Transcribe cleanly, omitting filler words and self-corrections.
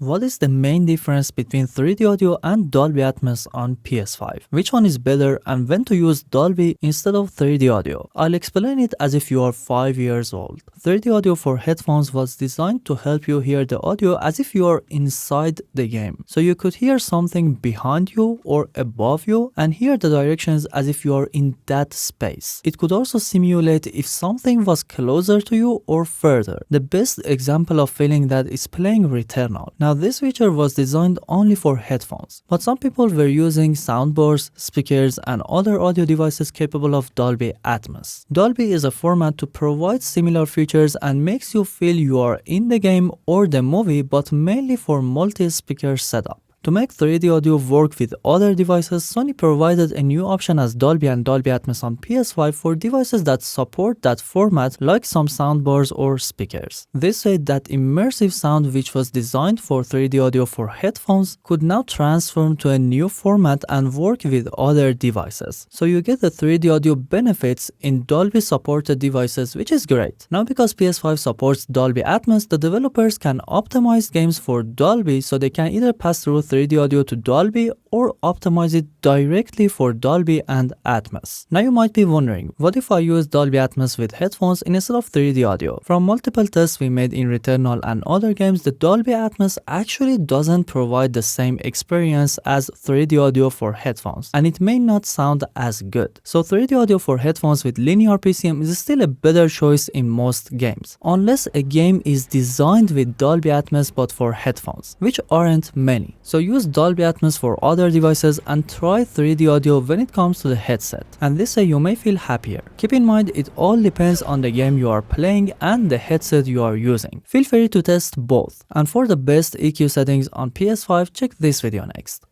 What is the main difference between 3D audio and Dolby Atmos on PS5? Which one is better and when to use Dolby instead of 3D audio? I'll explain it as if you are 5 years old. 3D audio for headphones was designed to help you hear the audio as if you are inside the game. So you could hear something behind you or above you and hear the directions as if you are in that space. It could also simulate if something was closer to you or further. The best example of feeling that is playing Returnal. Now this feature was designed only for headphones, but some people were using soundboards, speakers, and other audio devices capable of Dolby Atmos. Dolby is a format to provide similar features and makes you feel you are in the game or the movie, but mainly for multi-speaker setup. To make 3D audio work with other devices, Sony provided a new option as Dolby and Dolby Atmos on PS5 for devices that support that format, like some soundbars or speakers. This way, that immersive sound which was designed for 3D audio for headphones could now transform to a new format and work with other devices. So you get the 3D audio benefits in Dolby supported devices, which is great. Now because PS5 supports Dolby Atmos, the developers can optimize games for Dolby so they can either pass through 3D audio to Dolby or optimize it directly for Dolby and Atmos. Now you might be wondering, what if I use Dolby Atmos with headphones instead of 3D audio? From multiple tests we made in Returnal and other games, the Dolby Atmos actually doesn't provide the same experience as 3D audio for headphones, and it may not sound as good. So 3D audio for headphones with Linear PCM is still a better choice in most games, unless a game is designed with Dolby Atmos but for headphones, which aren't many. So use Dolby Atmos for other devices and try 3D audio when it comes to the headset, and this way you may feel happier. Keep in mind it all depends on the game you are playing and the headset you are using. Feel free to test both, and for the best EQ settings on PS5 check this video next.